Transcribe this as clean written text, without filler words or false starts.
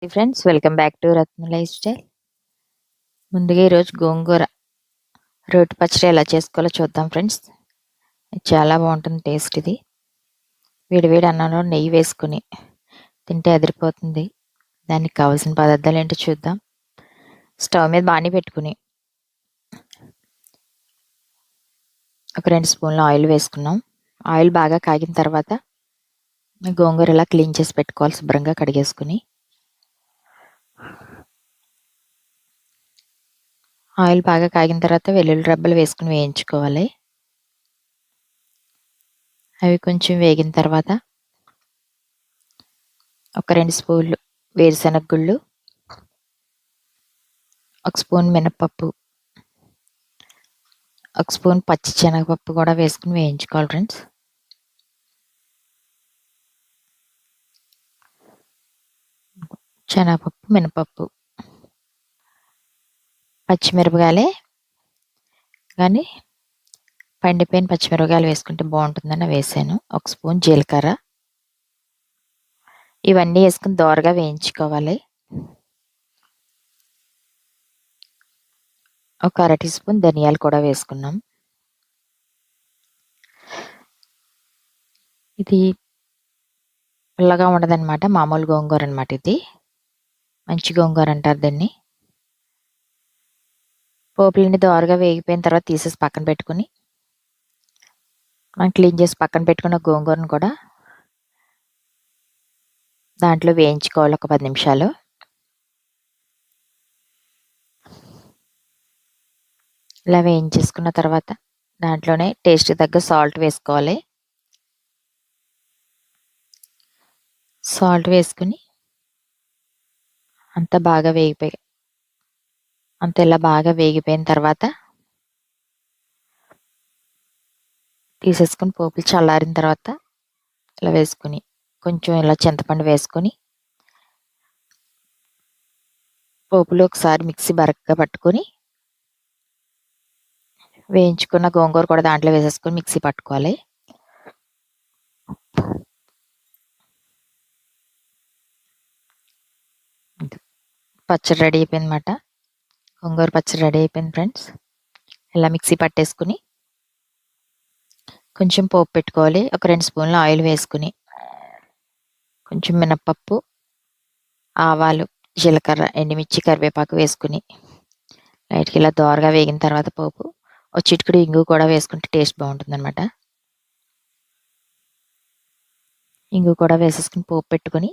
Friends, welcome back to Ratna life style. ముందుగా ఈరోజు గోంగూర రోటి పచ్చడి ఎలా చేసుకోవాలో చూద్దాం ఫ్రెండ్స్. చాలా బాగుంటుంది టేస్ట్. ఇది వేడివేడి అన్నంలో నెయ్యి వేసుకుని తింటే అదిరిపోతుంది. దానికి కావాల్సిన పదార్థాలు ఏంటో చూద్దాం. స్టవ్ మీద బాణీ పెట్టుకుని ఒక 2 స్పూన్ల ఆయిల్ వేసుకున్నాం. ఆయిల్ బాగా కాగిన తర్వాత గోంగూర ఇలా క్లీన్ చేసి పెట్టుకోవాలి, శుభ్రంగా కడిగేసుకుని. ఆయిల్ బాగా కాగిన తర్వాత వెల్లుల్లి రెబ్బలు వేసుకుని వేయించుకోవాలి. అవి కొంచెం వేగిన తర్వాత ఒక 2 స్పూన్లు వేరుశనగ గుళ్ళు, 1 స్పూన్ మినపప్పు, 1 స్పూన్ పచ్చి శనగపప్పు కూడా వేసుకుని వేయించుకోవాలి ఫ్రెండ్స్. శనగపప్పు, మినపప్పు, పచ్చిమిరపకాయలే కానీ పండిపోయిన పచ్చిమిరపకాయలు వేసుకుంటే బాగుంటుందని వేసాను. 1 స్పూన్ జీలకర్ర, ఇవన్నీ వేసుకుని దోరగా వేయించుకోవాలి. ఒక 1/2 టీ స్పూన్ ధనియాలు కూడా వేసుకున్నాం. ఇది పుల్లగా ఉండదన్నమాట, మామూలు గోంగూర అనమాట. ఇది మంచి గోంగూర అంటారు దీన్ని. పోపులన్నీ దోరగా వేగిపోయిన తర్వాత తీసేసి పక్కన పెట్టుకుని, మనం క్లీన్ చేసి పక్కన పెట్టుకున్న గోంగూరను కూడా దాంట్లో వేయించుకోవాలి ఒక 10 నిమిషాలు. ఇలా వేయించేసుకున్న తర్వాత దాంట్లోనే టేస్ట్ తగ్గ సాల్ట్ వేసుకోవాలి. సాల్ట్ వేసుకుని అంతా ఇలా బాగా వేగిపోయిన తర్వాత తీసేసుకుని పోపులు చల్లారిన తర్వాత ఇలా వేసుకుని కొంచెం ఇలా చింతపండు వేసుకొని పోపులు ఒకసారి మిక్సీ బరకగా పట్టుకొని వేయించుకున్న గోంగూర కూడా దాంట్లో వేసేసుకొని మిక్సీ పట్టుకోవాలి. పచ్చడి రెడీ అయిపోయిందన్నమాట. గోంగూర పచ్చడి రెడీ అయిపోయింది ఫ్రెండ్స్. ఇలా మిక్సీ పట్టేసుకుని కొంచెం పోపు పెట్టుకోవాలి. ఒక 2 స్పూన్ల ఆయిల్ వేసుకుని కొంచెం మినపప్పు, ఆవాలు, జీలకర్ర, ఎండుమిర్చి, కరివేపాకు వేసుకుని లైట్గా ఇలా దోరగా వేగిన తర్వాత పోపు ఒక చిటికెడు ఇంగు కూడా వేసుకుంటే టేస్ట్ బాగుంటుందన్నమాట. ఇంగు కూడా వేసేసుకుని పోపు పెట్టుకొని